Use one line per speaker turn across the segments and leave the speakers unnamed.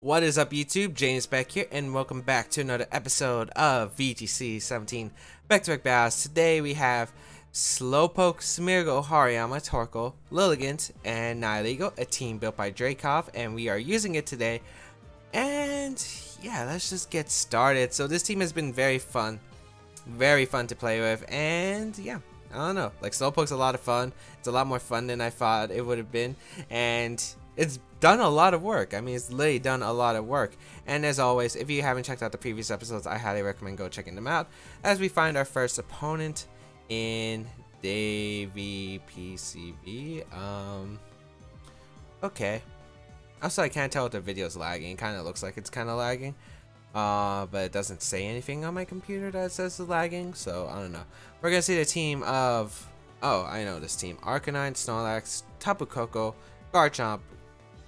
What is up, YouTube? James Baek here, and welcome back to another episode of VGC 17 back-to-back battles. Today we have Slowpoke, Smeargle, Hariyama, Torkoal, Lilligant, and Nihilego, a team built by Drakov, and we are using it today. And yeah, let's just get started. So this team has been very fun to play with, and yeah, I don't know, like Slowpoke's a lot of fun. It's a lot more fun than I thought it would have been, and it's done a lot of work. I mean, it's literally done a lot of work. And as always, if you haven't checked out the previous episodes, I highly recommend go checking them out as we find our first opponent in DVPCB. Okay. Also, I can't tell if the video's lagging. It kind of looks like it's kind of lagging. But it doesn't say anything on my computer that says it's lagging, so I don't know. We're gonna see the team of, oh, I know this team: Arcanine, Snorlax, Tapu Koko, Garchomp,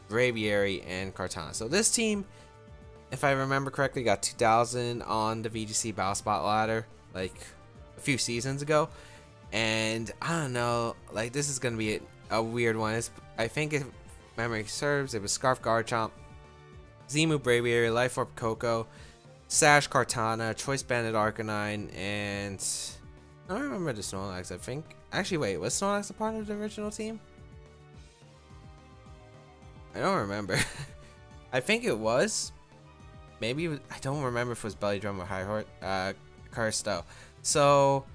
Braviary, and Kartana. So this team, if I remember correctly, got 2,000 on the VGC Battle Spot ladder like a few seasons ago, and I don't know, like this is gonna be a weird one. I think if memory serves, it was Scarf Garchomp, Zemu Braviary, Life Orb Koko, Sash Kartana, Choice Banded Arcanine, and I don't remember the Snorlax. I think actually, wait, was Snorlax a part of the original team? I don't remember. I think it was. Maybe it was, I don't remember if it was Belly Drum or High Horse. Cursed though. So,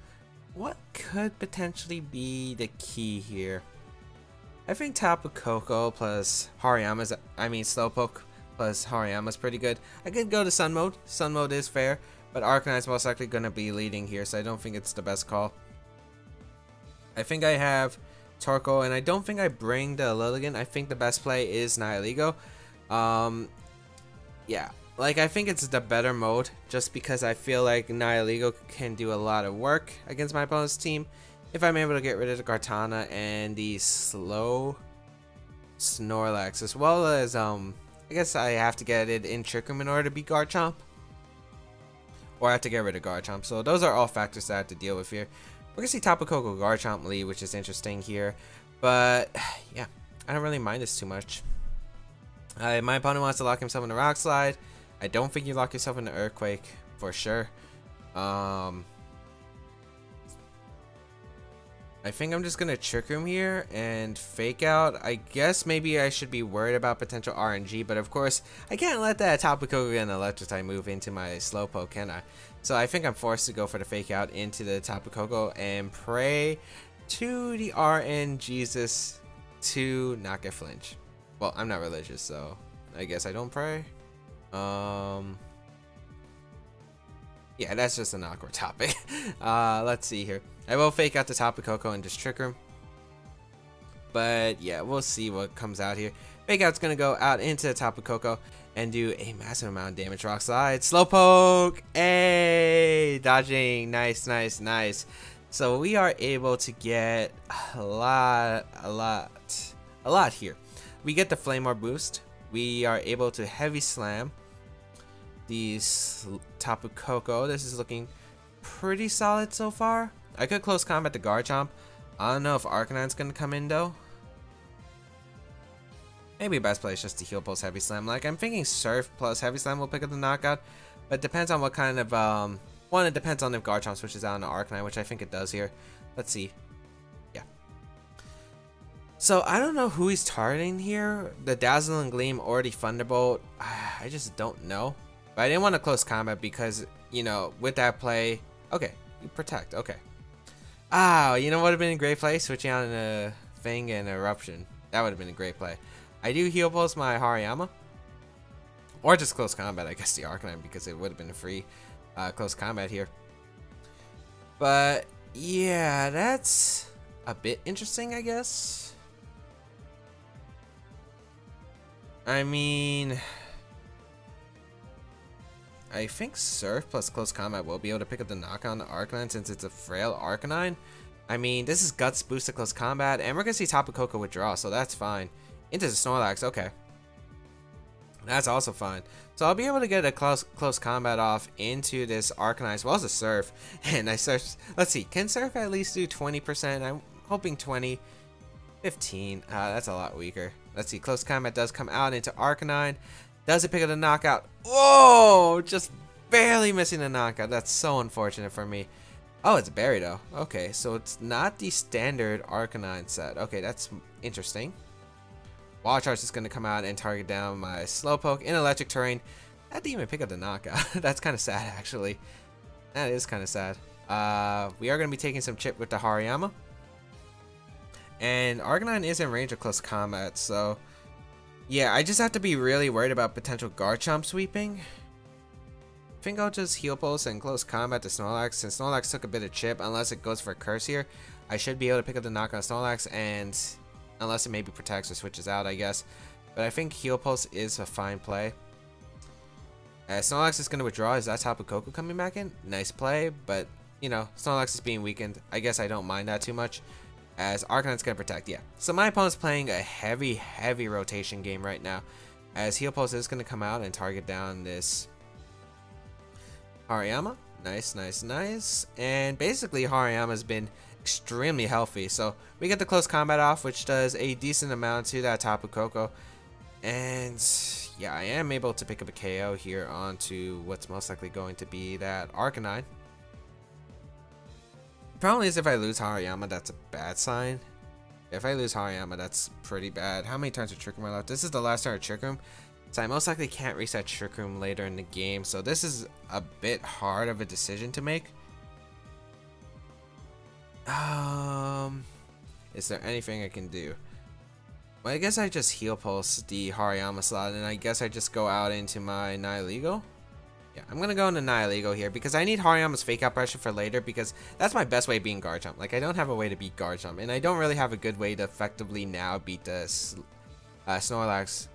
what could potentially be the key here? I think Tapu Koko plus Hariyama's. I mean, Slowpoke plus Hariyama's pretty good. I could go to Sun Mode. Sun Mode is fair, but Arcanine's most likely gonna be leading here, so I don't think it's the best call. I think I have Torkoal, and I don't think I bring the Lilligant. I think the best play is Nihilego. Yeah, like I think it's the better mode just because I feel like Nihilego can do a lot of work against my opponent's team if I'm able to get rid of the Kartana and the slow Snorlax, as well as I guess I have to get it in Trick Room in order to beat Garchomp, or I have to get rid of Garchomp. So those are all factors that I have to deal with here. We're gonna see Tapu Koko Garchomp lead, which is interesting here, but yeah, I don't really mind this too much. My opponent wants to lock himself in the Rock Slide. I don't think you lock yourself in the Earthquake for sure. I think I'm just gonna Trick Room here and Fake Out. I guess maybe I should be worried about potential RNG, but of course I can't let that Tapu Koko and Electrotite move into my Slowpoke, can I? So I think I'm forced to go for the Fake Out into the Tapu Koko and pray to the RN Jesus to not get flinch. Well, I'm not religious, so I guess I don't pray. Yeah, that's just an awkward topic. Let's see here. I will Fake Out the Tapu Koko and just Trick Room. But yeah, we'll see what comes out here. Fake Out's gonna go out into the Tapu Koko and do a massive amount of damage. Rock Slide, Slowpoke, hey, dodging, nice. So we are able to get a lot here. We get the Flame Orb boost. We are able to Heavy Slam these Tapu Koko. This is looking pretty solid so far. I could close combat the Garchomp. I don't know if Arcanine's gonna come in though. Maybe best play is just to heal pulse Heavy Slam. Like I'm thinking Surf plus Heavy Slam will pick up the knockout, but it depends on what kind of one. It depends on if Garchomp switches out into Arcanine, which I think it does here. Let's see. Yeah. So I don't know who he's targeting here. The Dazzling Gleam or the Thunderbolt. I just don't know. But I didn't want to close combat because, you know, with that play, okay, you protect, okay. Ah, you know what would have been a great play? Switching out into Fang and Eruption. That would have been a great play. I do heal pulse my Hariyama. Or just close combat, I guess, the Arcanine, because it would have been a free close combat here. But yeah, that's a bit interesting, I guess. I mean, I think Surf plus Close Combat will be able to pick up the knock on the Arcanine since it's a frail Arcanine. I mean, this is Guts boost to Close Combat, and we're going to see Tapu Koko withdraw, so that's fine. Into the Snorlax, okay. That's also fine. So I'll be able to get a close combat off into this Arcanine as well as a Surf. And I searched, let's see, can Surf at least do 20%? I'm hoping 20. 15. That's a lot weaker. Let's see, close combat does come out into Arcanine. Does it pick up the knockout? Whoa! Just barely missing the knockout. That's so unfortunate for me. Oh, it's berry though. Okay, so it's not the standard Arcanine set. Okay, that's interesting. Wall Charge is going to come out and target down my Slowpoke in electric terrain. That didn't even pick up the knockout. That's kind of sad, actually. That is kind of sad. We are going to be taking some chip with the Hariyama. And Arcanine is in range of close combat, so yeah, I just have to be really worried about potential Garchomp sweeping. I think I'll just Heal Pulse and close combat to Snorlax. Since Snorlax took a bit of chip, unless it goes for a Curse here, I should be able to pick up the knock on Snorlax, and unless it maybe protects or switches out, I guess. But I think Heal Pulse is a fine play. Snorlax is going to withdraw. Is that Tapu Koko coming back in? Nice play, but you know, Snorlax is being weakened. I guess I don't mind that too much, as Arcanine's going to protect. Yeah. So my opponent's playing a heavy rotation game right now, as Heal Pulse is going to come out and target down this Hariyama. Nice. And basically Hariyama's been extremely healthy. So we get the close combat off, which does a decent amount to that Tapu Koko. And yeah, I am able to pick up a KO here onto what's most likely going to be that Arcanine. The problem is if I lose Hariyama, that's a bad sign. If I lose Hariyama, that's pretty bad. How many turns of Trick Room are left? This is the last turn of Trick Room. So I most likely can't reset Trick Room later in the game. So this is a bit hard of a decision to make. Is there anything I can do? Well, I guess I just Heal Pulse the Hariyama slot, and I guess I just go out into my Nihilego. Yeah, I'm gonna go into Nihilego here because I need Hariyama's Fake Out Pressure for later, because that's my best way of beating Garchomp. Like, I don't have a way to beat Garchomp, and I don't really have a good way to effectively now beat the Snorlax.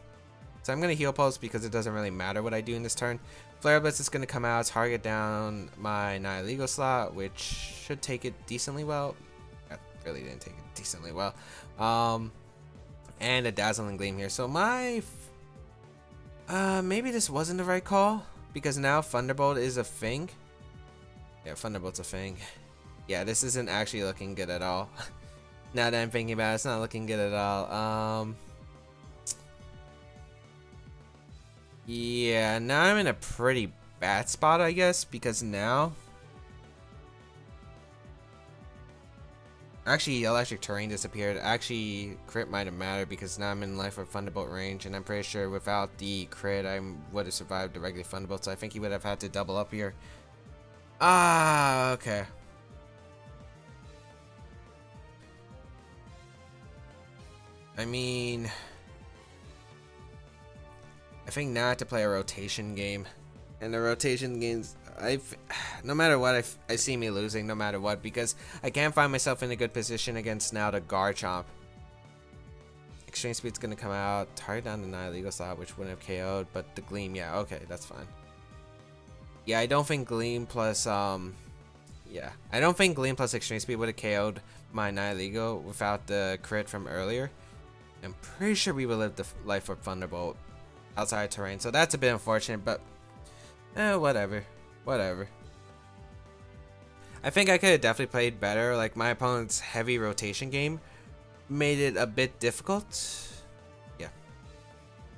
So I'm gonna Heal Pulse because it doesn't really matter what I do in this turn. Flare Blitz is gonna come out, target down my Nihilego slot, which should take it decently well. That really didn't take it decently well. And a Dazzling Gleam here. So my maybe this wasn't the right call, because now Thunderbolt is a thing. Yeah, Thunderbolt's a thing. Yeah, this isn't actually looking good at all. Now that I'm thinking about it, it's not looking good at all. Yeah, now I'm in a pretty bad spot, I guess, because now actually Electric Terrain disappeared. Actually, crit might have mattered because now I'm in Life or Thunderbolt range, and I'm pretty sure without the crit I would have survived the regular Thunderbolt, so I think he would have had to double up here. Ah, okay. I mean, I think now I have to play a rotation game, and the rotation games, no matter what, I see me losing no matter what, because I can't find myself in a good position against now the Garchomp. Extreme Speed's gonna come out, target down the Nihilego slot, which wouldn't have KO'd, but the Gleam, yeah, okay, that's fine. Yeah, I don't think Gleam plus yeah, I don't think Gleam plus Extreme Speed would have KO'd my Nihilego without the crit from earlier. I'm pretty sure we would live the Life Orb Thunderbolt outside terrain, so that's a bit unfortunate, but whatever. I think I could have definitely played better. Like, my opponent's heavy rotation game made it a bit difficult. Yeah,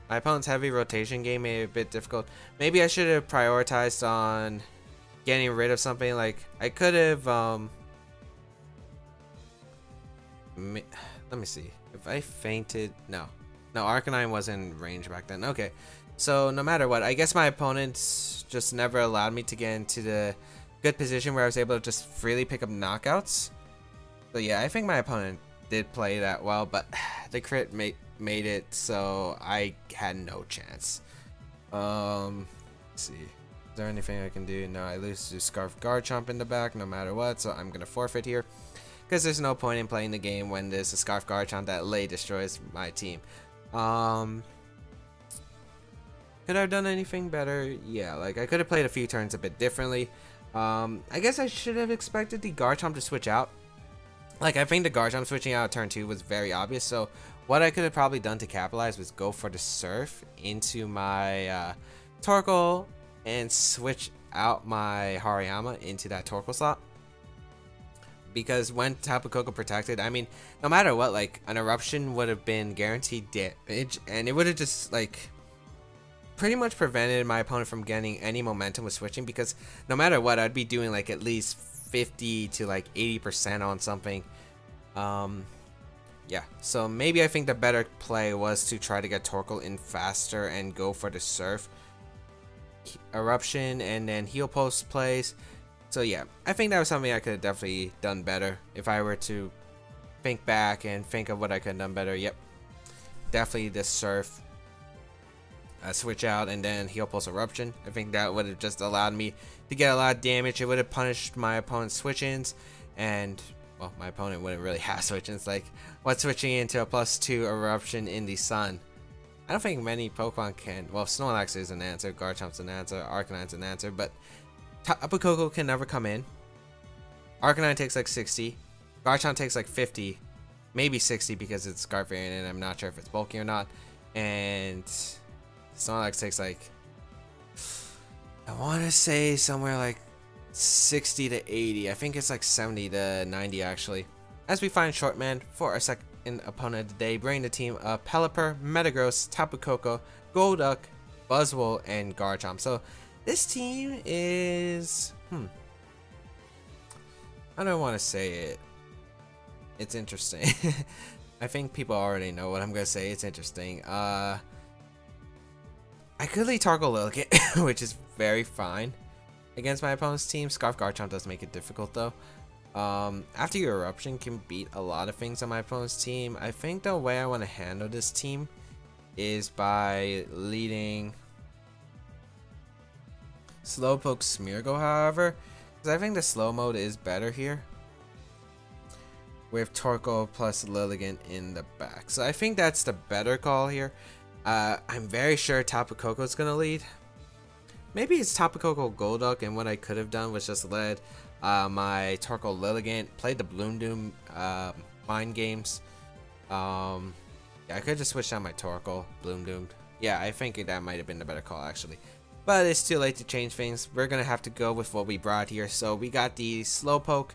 my opponent's heavy rotation game made it a bit difficult. Maybe I should have prioritized on getting rid of something. Like, I could have let me see. If I fainted, no, Arcanine wasn't in range back then. Okay, so no matter what, I guess my opponents just never allowed me to get into the good position where I was able to just freely pick up knockouts. So yeah, I think my opponent did play that well, but the crit made it so I had no chance. Let's see. Is there anything I can do? No, I lose to Scarf Garchomp in the back no matter what, so I'm gonna forfeit here, because there's no point in playing the game when there's a Scarf Garchomp that lay destroys my team. Could I have done anything better? Yeah, like, I could have played a few turns a bit differently. I guess I should have expected the Garchomp to switch out. Like, I think the Garchomp switching out turn 2 was very obvious, so what I could have probably done to capitalize was go for the Surf into my Torkoal and switch out my Hariyama into that Torkoal slot. Because when Tapu Koko protected, I mean, no matter what, like, an Eruption would have been guaranteed damage, and it would have just, like, pretty much prevented my opponent from getting any momentum with switching, because no matter what, I'd be doing like at least 50 to like 80% on something. Yeah, so maybe I think the better play was to try to get Torkoal in faster and go for the Surf Eruption and then Heal Pulse plays. So yeah, I think that was something I could have definitely done better if I were to think back and think of what I could have done better. Yep, definitely the Surf switch out and then Heal Pulse Eruption. I think that would have just allowed me to get a lot of damage. It would have punished my opponent's switch-ins, and well, my opponent wouldn't really have switch-ins. Like, what's switching into a +2 Eruption in the Sun? I don't think many Pokemon can. Well, Snorlax is an answer, Garchomp's an answer, Arcanine's an answer, but Tapu Koko can never come in. Arcanine takes like 60. Garchomp takes like 50. Maybe 60 because it's Scarf variant and I'm not sure if it's bulky or not. And Snorlax takes like, I want to say somewhere like 60 to 80. I think it's like 70 to 90 actually. As we find Shortman for our second opponent today, bringing the team of Pelipper, Metagross, Tapu Koko, Golduck, Buzzwole, and Garchomp. So this team is, I don't want to say it. It's interesting. I think people already know what I'm gonna say. It's interesting. I could lead Torkoal Lilligant, which is very fine against my opponent's team. Scarf Garchomp does make it difficult though. After your Eruption can beat a lot of things on my opponent's team. I think the way I want to handle this team is by leading Slowpoke Smeargle, however, because I think the slow mode is better here with Torkoal plus Lilligant in the back. So I think that's the better call here. I'm very sure Tapu Koko is gonna lead. Maybe it's Tapu Koko Golduck, and what I could have done was just led my Torkoal Lilligant, played the Bloom Doom mind games. Yeah, I could just switch out my Torkoal Bloom Doom. Yeah, I think that might have been the better call actually. But it's too late to change things. We're gonna have to go with what we brought here. So we got the Slowpoke.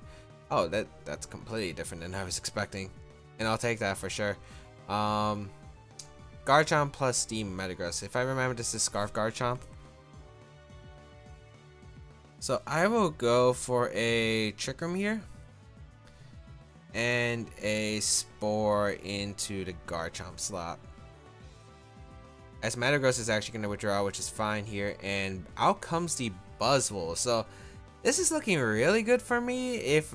Oh, that's completely different than I was expecting, and I'll take that for sure. Garchomp plus the Metagross. If I remember, this is Scarf Garchomp. So I will go for a Trick Room here and a Spore into the Garchomp slot, as Metagross is actually going to withdraw, which is fine here, and out comes the Buzzwole. So this is looking really good for me. If,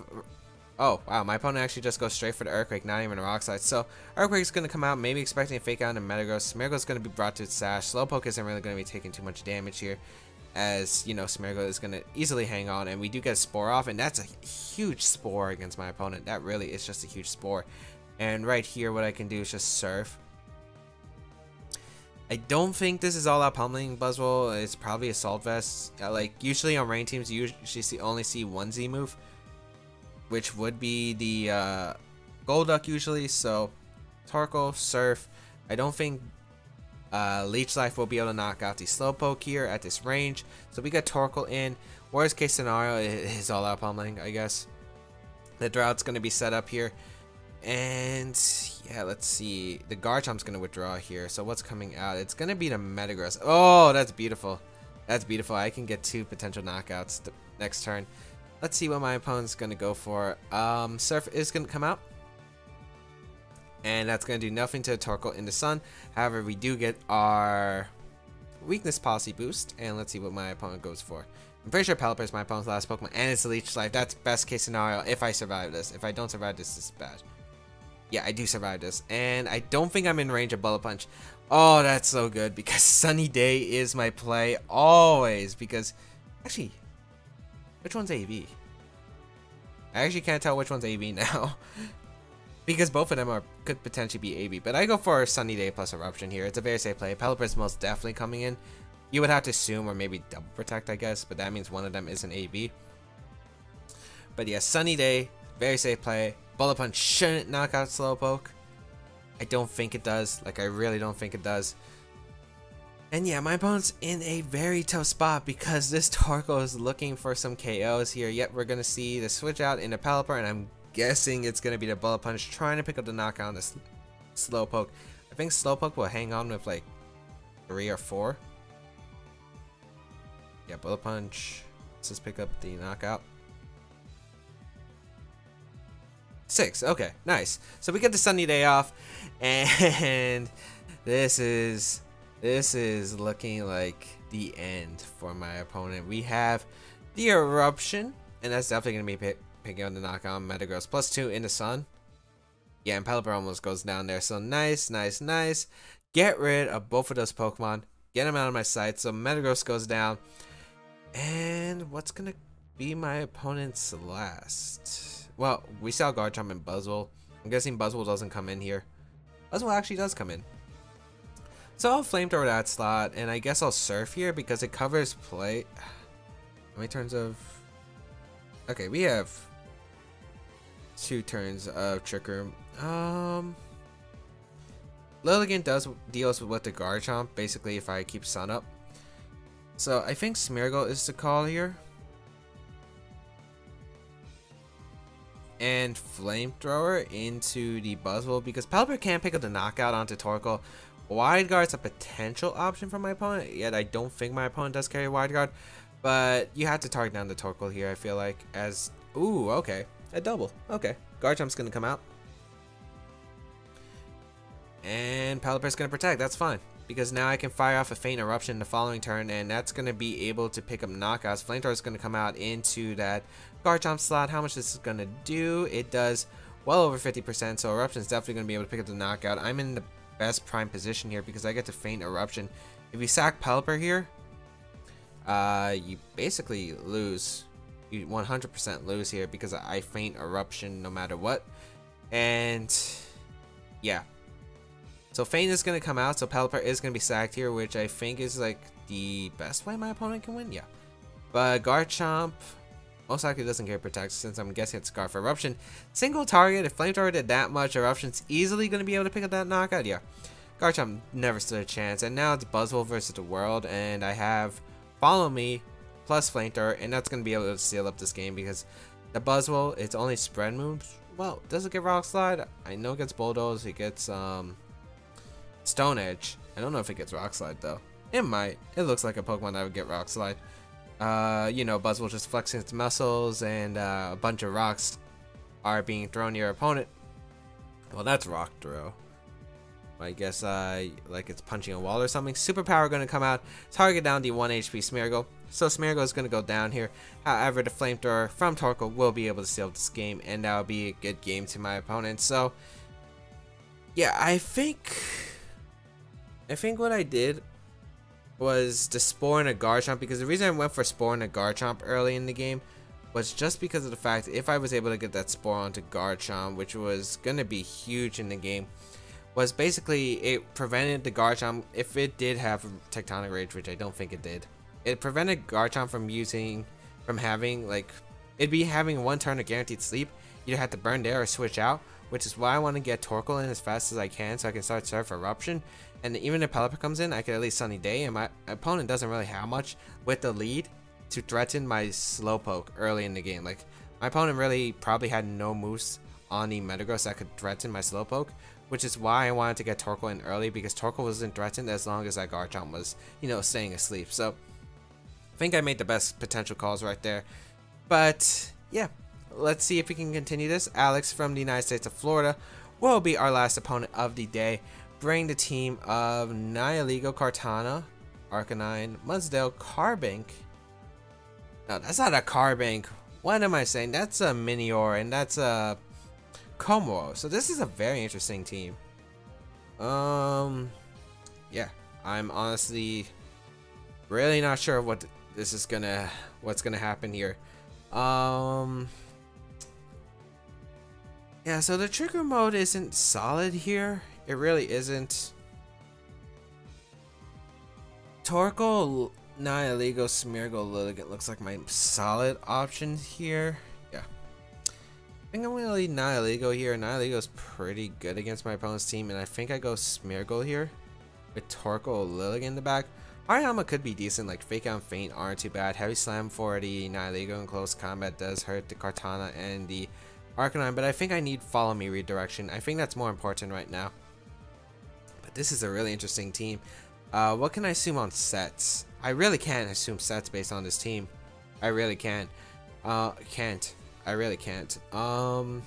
oh wow, my opponent actually just goes straight for the Earthquake, not even a Rock Slide. So Earthquake's going to come out, maybe expecting a Fake Out into Metagross. Smeargle's going to be brought to its sash. Slowpoke isn't really going to be taking too much damage here, as you know, Smeargle is going to easily hang on, and we do get a Spore off, and that's a huge Spore against my opponent. That really is just a huge Spore. And right here, what I can do is just Surf. I don't think this is all out pummeling Buzzwole. It's probably Assault Vest. Like usually on rain teams, you usually only see one Z move, which would be the Golduck usually. So Torkoal, Surf. I don't think Leech Life will be able to knock out the Slowpoke here at this range. So we got Torkoal in. Worst case scenario is all out pummeling, I guess. The Drought's going to be set up here. And yeah, let's see. The Garchomp's going to withdraw here. So what's coming out? It's going to be the Metagross. Oh, that's beautiful. That's beautiful. I can get 2 potential knockouts the next turn. Let's see what my opponent's going to go for. Surf is going to come out, and that's going to do nothing to Torkoal in the Sun. However, we do get our Weakness Policy boost, and let's see what my opponent goes for. I'm pretty sure Pelipper is my opponent's last Pokemon, and it's a Leech Life. That's best case scenario if I survive this. If I don't survive this, this is bad. Yeah, I do survive this, and I don't think I'm in range of Bullet Punch. Oh, that's so good, because Sunny Day is my play always, because actually, which one's AV? I actually can't tell which one's AV now, because both of them could potentially be AV, but I go for Sunny Day plus Eruption here. It's a very safe play. Pelipper is most definitely coming in. You would have to assume, or maybe Double Protect, I guess, but that means one of them is an AV. But yeah, Sunny Day, very safe play. Bullet Punch shouldn't knock out Slowpoke. I don't think it does. Like, I really don't think it does. And yeah, my opponent's in a very tough spot because this Torkoal is looking for some KOs here. Yet we're going to see the switch out into Pelipper, and I'm guessing it's going to be the Bullet Punch trying to pick up the knockout on the Slowpoke. I think Slowpoke will hang on with like 3 or 4. Yeah, Bullet Punch. Let's just pick up the knockout. 6. Okay, nice. So we get the sunny day off, and this is looking like the end for my opponent. We have the Eruption, and that's definitely gonna be picking up the knockout. Metagross +2 in the sun. Yeah, and Pelipper almost goes down there. So nice, nice, nice. Get rid of both of those Pokemon. Get them out of my sight. So Metagross goes down. And what's gonna be my opponent's last? Well, we saw Garchomp and Buzzwole. I'm guessing Buzzwole doesn't come in here. Buzzwole actually does come in. So I'll Flamethrower that slot, and I guess I'll Surf here because it covers play. How many turns of... Okay, we have 2 turns of Trick Room. Lilligant deals with the Garchomp, basically if I keep Sun up. So I think Smeargle is the call here. And Flamethrower into the Buzzwole because Pelipper can't pick up the knockout onto Torkoal. Wide Guard's a potential option for my opponent, yet I don't think my opponent does carry Wide Guard. But you have to target down the Torkoal here, I feel like, as... Ooh, okay. A double. Okay. Garchomp's gonna come out. And Pelipper's gonna protect, that's fine. Because now I can fire off a Faint Eruption the following turn, and that's going to be able to pick up knockouts. Flamethrower is going to come out into that Garchomp slot. How much this is going to do? It does well over 50%, so Eruption is definitely going to be able to pick up the knockout. I'm in the best prime position here because I get to Faint Eruption. If you sack Pelipper here, you basically lose. You 100% lose here because I Faint Eruption no matter what. And yeah. So Feint is going to come out, so Pelipper is going to be sacked here, which I think is like the best way my opponent can win, yeah. But Garchomp most likely doesn't get protect since I'm guessing it's Scarf Eruption. Single target, if Flamethrower did that much, Eruption's easily going to be able to pick up that knockout, yeah. Garchomp never stood a chance, and now it's Buzzwole versus the world, and I have Follow Me plus Flamethrower, and that's going to be able to seal up this game because the Buzzwole, it's only spread moves. Well, does it get Rock Slide? I know it gets Bulldoze, it gets, Stone Edge. I don't know if it gets Rock Slide though. It might. It looks like a Pokemon that would get Rock Slide. You know, Buzzwole just flexing its muscles and a bunch of rocks are being thrown to your opponent. Well, that's Rock Throw. I guess like it's punching a wall or something. Superpower going to come out, target down the 1 HP Smeargle. So Smeargle is going to go down here. However, the Flamethrower from Torkoal will be able to seal this game, and that will be a good game to my opponent. So yeah, I think what I did was to Spore in a Garchomp, because the reason I went for Spore in a Garchomp early in the game was just because of the fact if I was able to get that Spore onto Garchomp, which was going to be huge in the game, was basically it prevented the Garchomp, if it did have Tectonic Rage, which I don't think it did, it prevented Garchomp from having, like, it'd be having 1 turn of guaranteed sleep. You'd have to burn there or switch out, which is why I want to get Torkoal in as fast as I can so I can start Surf Eruption. And even if Pelipper comes in, I can at least Sunny Day, and my opponent doesn't really have much with the lead to threaten my Slowpoke early in the game. Like, my opponent really probably had no moves on the Metagross that could threaten my Slowpoke, which is why I wanted to get Torkoal in early, because Torkoal wasn't threatened as long as that Garchomp was, you know, staying asleep. So I think I made the best potential calls right there. But yeah, let's see if we can continue this. Alex from the United States of Florida will be our last opponent of the day. Bring the team of Nihilego, Kartana, Arcanine, Mudsdale, Carbink. No, that's not a Carbink. What am I saying? That's a Minior, and that's a Komoro. So this is a very interesting team. Yeah, I'm honestly really not sure what this is what's gonna happen here. Yeah, so the trigger mode isn't solid here. It really isn't. Torkoal, Nihilego, Smeargle, Lilligant looks like my solid option here. Yeah. I think I'm going to lead Nihilego here. Nihilego's pretty good against my opponent's team, and I think I go Smeargle here with Torkoal, Lilligant in the back. Hariyama could be decent, like Fake Out and Faint aren't too bad. Heavy Slam for the Nihilego in close combat does hurt the Kartana and the Arcanine, but I think I need Follow Me redirection. I think that's more important right now. But this is a really interesting team. What can I assume on sets? I really can't assume sets based on this team. I really can't. Can't. I really can't. The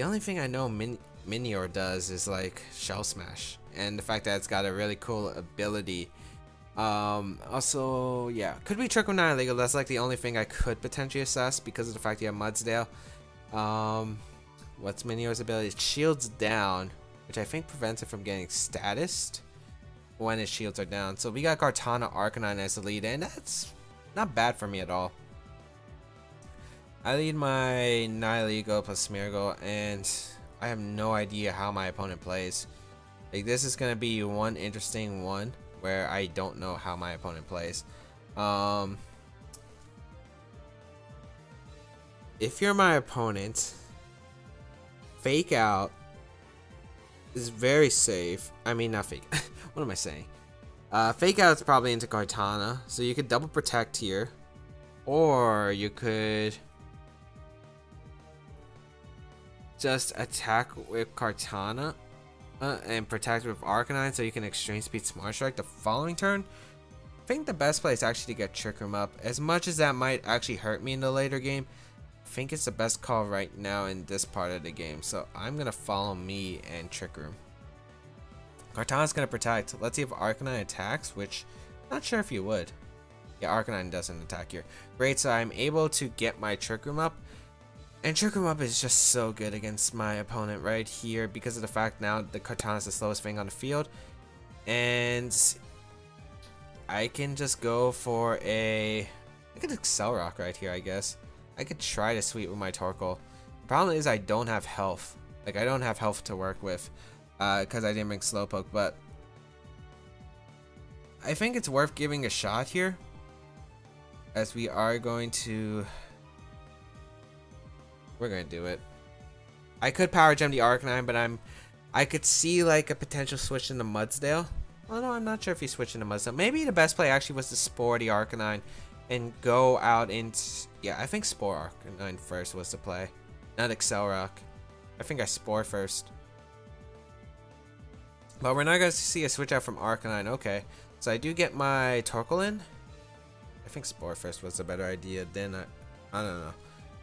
only thing I know Minior does is like Shell Smash, and the fact that it's got a really cool ability. Also, yeah, could be Trick Room Legal. That's like the only thing I could potentially assess because of the fact you have Mudsdale. What's Minior's ability? It shields down, which I think prevents it from getting statused when its shields are down. So we got Kartana Arcanine as the lead, and that's not bad for me at all. I lead my Nihilego plus Smeargle, and I have no idea how my opponent plays. Like, this is gonna be one interesting one where I don't know how my opponent plays. If you're my opponent, Fake Out is very safe. I mean, not Fake. What am I saying? Fake Out is probably into Kartana, so you could double protect here, or you could just attack with Kartana and protect with Arcanine, so you can Extreme Speed Smart Strike the following turn. I think the best play is actually to get Trick Room up. As much as that might actually hurt me in the later game, I think it's the best call right now in this part of the game. So I'm gonna follow me and Trick Room. Kartana's gonna protect. Let's see if Arcanine attacks, which I'm not sure if you would. Yeah, Arcanine doesn't attack here. Great, so I'm able to get my Trick Room up. And Trick Room up is just so good against my opponent right here because of the fact now the Kartana is the slowest thing on the field. And I can just go for I could Excel Rock right here, I guess. I could try to sweep with my Torkoal. The problem is I don't have health. Like, I don't have health to work with because I didn't bring Slowpoke, but I think it's worth giving a shot here, as we are going to... We're gonna do it. I could Power Gem the Arcanine, but I could see like a potential switch into Mudsdale. Oh no, I'm not sure if he's switching to Mudsdale. Maybe the best play actually was to Spore the Arcanine and go out into... Yeah, I think Spore Arcanine first was the play, not Excel Rock. I think I Spore first. But we're not gonna see a switch out from Arcanine. Okay, so I do get my Torkoal in. I think Spore first was a better idea than I don't know.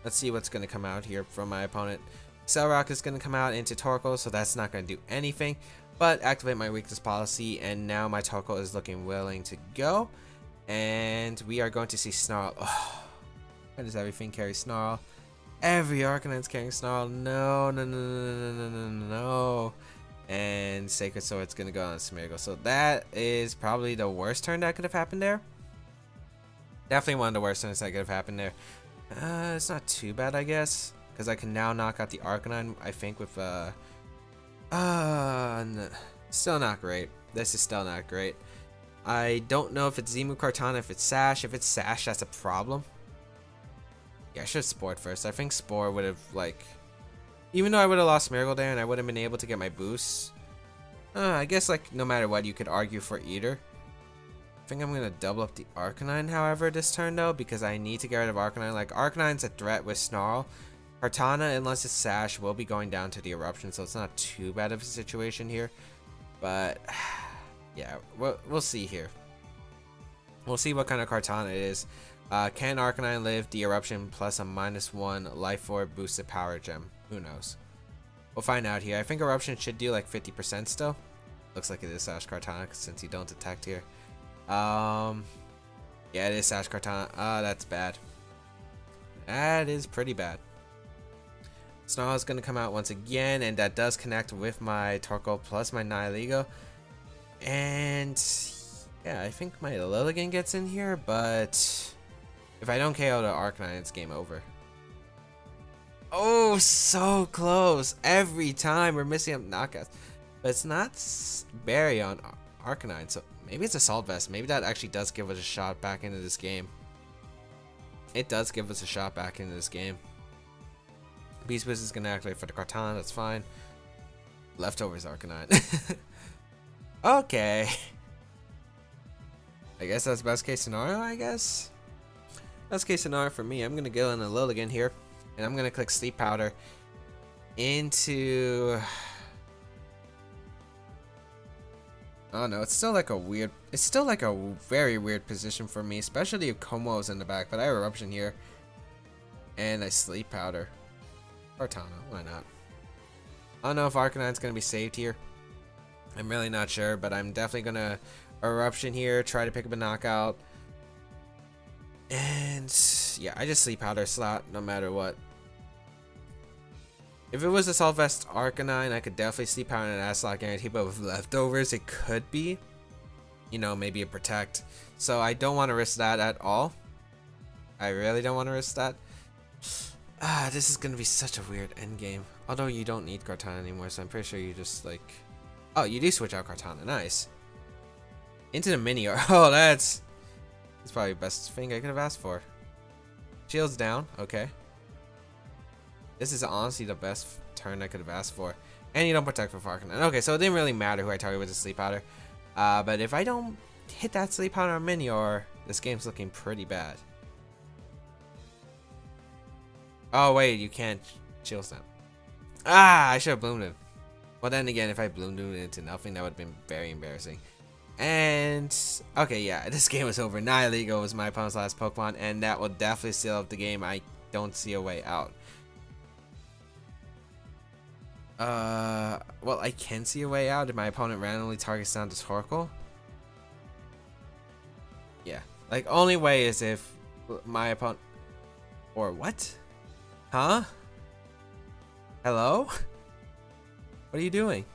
Let's see what's going to come out here from my opponent. Excel Rock is going to come out into Torkoal, so that's not going to do anything. But activate my weakness policy, and now my Torkoal is looking willing to go. And we are going to see Snarl. Oh, why does everything carry Snarl? Every Arcanine's carrying Snarl. No, no, no, no, no, no, no, no. And Sacred Sword's going to go on Smeargle. So that is probably the worst turn that could have happened there. Definitely one of the worst turns that could have happened there. It's not too bad, I guess, because I can now knock out the Arcanine, I think, with still not great. This is still not great. I don't know if it's Zimu Kartana, if it's Sash. If it's Sash, that's a problem. Yeah, I should have Spored first. I think Spore would have, like, even though I would have lost Smeargle there and I would have been able to get my boost, I guess, like, no matter what, you could argue for either. I think I'm going to double up the Arcanine, however, this turn, though, because I need to get rid of Arcanine. Like, Arcanine's a threat with Snarl. Kartana, unless it's Sash, will be going down to the Eruption, so it's not too bad of a situation here. But, yeah, we'll see here. We'll see what kind of Kartana it is. Can Arcanine live the Eruption plus a -1 Life Orb boosted Power Gem? Who knows? We'll find out here. I think Eruption should do like 50% still. Looks like it is Sash Kartana since you don't detect here. Yeah, it is Sash Kartana. That's bad. That is pretty bad. Snarl is going to come out once again, and that does connect with my Torkoal plus my Nihilego. And yeah, I think my Lilligant gets in here, but if I don't KO the Arcanine, it's game over. Oh, so close. Every time we're missing up knockouts. But it's not Berry on Arcanine, so maybe it's Assault Vest. Maybe that actually does give us a shot back into this game. It does give us a shot back into this game. Beast Boost is going to activate for the Kartana. That's fine. Leftovers Arcanine. Okay. I guess that's best case scenario, I guess. Best case scenario for me, I'm going to go in a Lilligant here. And I'm going to click Sleep Powder into... I don't know, it's still like a very weird position for me, especially if Komo's in the back, but I have Eruption here. And I Sleep Powder. Kartana, why not? I don't know if Arcanine's gonna be saved here. I'm really not sure, but I'm definitely gonna Eruption here, try to pick up a knockout. And yeah, I just Sleep Powder slot no matter what. If it was a Assault Vest Arcanine, I could definitely Sleep Powder and an slot guarantee, but with leftovers, it could be, you know, maybe a Protect. So I don't want to risk that at all. I really don't want to risk that. This is gonna be such a weird endgame. Although you don't need Kartana anymore, so I'm pretty sure you just like... Oh, you do switch out Kartana. Nice. Into the Minior. Oh, that's probably the best thing I could have asked for. Shields down. Okay. This is honestly the best turn I could have asked for. And you don't protect for Arcanine. Okay, so it didn't really matter who I target with the Sleep Powder. But if I don't hit that Sleep Powder on Minior, this game's looking pretty bad. Oh, wait, you can't Chill Snap. I should have bloomed him. Well, then again, if I bloomed him into nothing, that would have been very embarrassing. And, okay, yeah, this game is over. Nihilego was my opponent's last Pokemon, and that will definitely seal up the game. I don't see a way out. Well, I can see a way out if my opponent randomly targets down to Torkoal. Yeah, like, only way is if my opponent... Or what? Huh? Hello? What are you doing?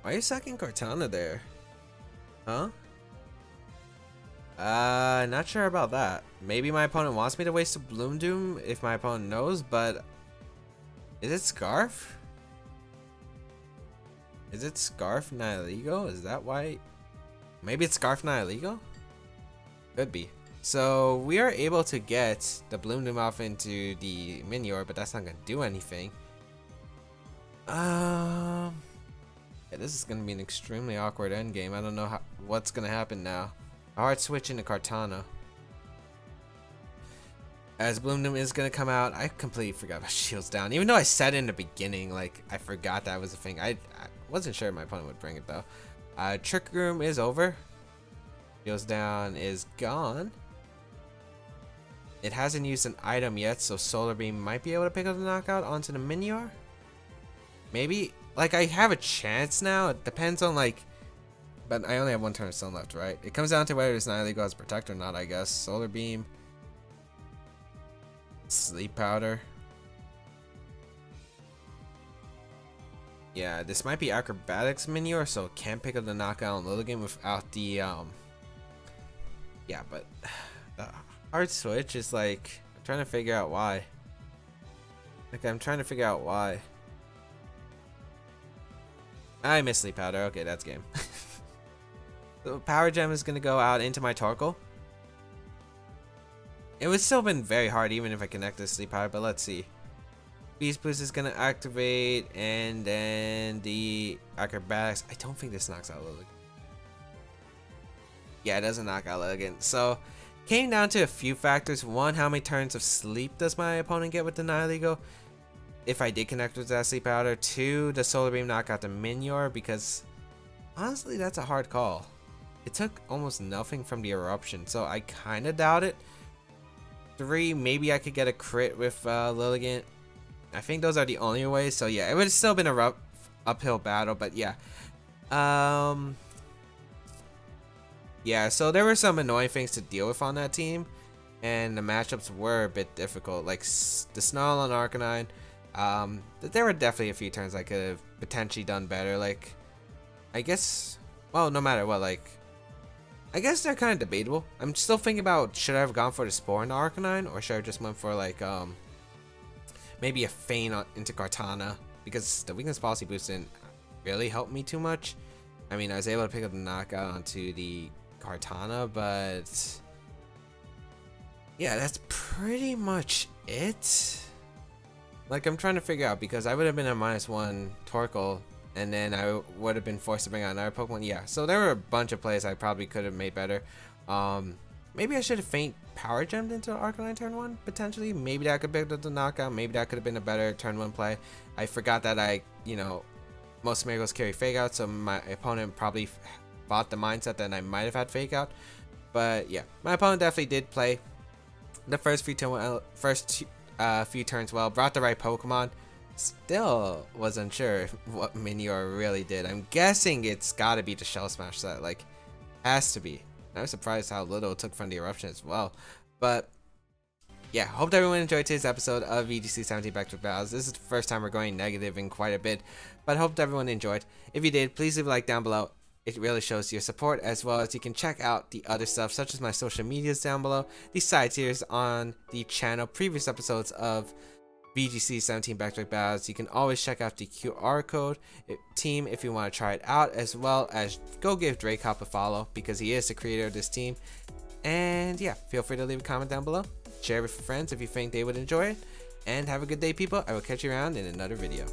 Why are you sucking Kartana there? Huh? Not sure about that. Maybe my opponent wants me to waste a Bloom Doom if my opponent knows, but... Is it Scarf? Is it Scarf Nihilego? Is that why? Maybe it's Scarf Nihilego? Could be. So we are able to get the Bloom Doom off into the Minior, but that's not gonna do anything. Yeah, this is gonna be an extremely awkward endgame. I don't know what's gonna happen now. A hard switch into Kartana. As Bloom Doom is gonna come out, I completely forgot about Shields Down. Even though I said it in the beginning, like I forgot that was a thing. I wasn't sure my opponent would bring it though. Trick Room is over. Shields Down is gone. It hasn't used an item yet, so Solar Beam might be able to pick up the knockout onto the Minior. Maybe, like, I have a chance now. It depends on, like, but I only have one turn of Sun left, right? It comes down to whether this Nihilego has Protect or not, I guess. Solar Beam. Sleep Powder. Yeah, this might be Acrobatics Minior, so it can't pick up the knockout on Lilligant without the, yeah, but hard switch is like, I'm trying to figure out why. Like, I'm trying to figure out why. I missed Sleep Powder. Okay, that's game. So Power Gem is going to go out into my Torkoal. It would still been very hard even if I connect this Sleep Powder, but let's see. Beast Boost is going to activate, and then the Acrobatics. I don't think this knocks out Lilligant. Yeah, it doesn't knock out Lilligant. So, came down to a few factors. One, how many turns of sleep does my opponent get with the Nihilego? If I did connect with that Sleep Powder. Two, the Solar Beam knock out the Minior, because honestly, that's a hard call. It took almost nothing from the Eruption, so I kind of doubt it. Three, maybe I could get a crit with Lilligant. I think those are the only ways, so yeah, it would have still been a rough uphill battle, but yeah. Yeah, so there were some annoying things to deal with on that team, and the matchups were a bit difficult, like the Snarl on Arcanine. There were definitely a few turns I could have potentially done better, like, I guess, well, no matter what, like, I guess they're kind of debatable. I'm still thinking about, should I have gone for the Spore in the Arcanine, or should I have just went for, like, maybe a Feint into Kartana, because the Weakness Policy boost didn't really help me too much. I mean, I was able to pick up the knockout onto the Kartana, but yeah, that's pretty much it. Like, I'm trying to figure out, because I would have been a -1 Torkoal, and then I would have been forced to bring out another Pokemon. Yeah, so there were a bunch of plays I probably could have made better. Maybe I should have Feint Power Gemmed into Arcanine turn 1, potentially. Maybe that could pick up the knockout. Maybe that could have been a better turn 1 play. I forgot that I, you know, most miracles carry fake out, so my opponent probably bought the mindset that I might have had fake out. But yeah, my opponent definitely did play the first few turns well, brought the right Pokemon. Still was unsure what Minior really did. I'm guessing it's gotta be the Shell Smash set, like, has to be. I was surprised how little it took from the Eruption as well. But yeah, hope everyone enjoyed today's episode of VGC 17 Back-to-Back Battles. This is the first time we're going negative in quite a bit, but hope everyone enjoyed. If you did, please leave a like down below. It really shows your support, as well as you can check out the other stuff, such as my social medias down below, the side tiers on the channel, previous episodes of VGC 17 Back-to-Back Battles. You can always check out the QR code team if you want to try it out, as well as go give Drake Hop a follow because he is the creator of this team. And yeah, feel free to leave a comment down below. Share it with your friends if you think they would enjoy it. And have a good day, people. I will catch you around in another video.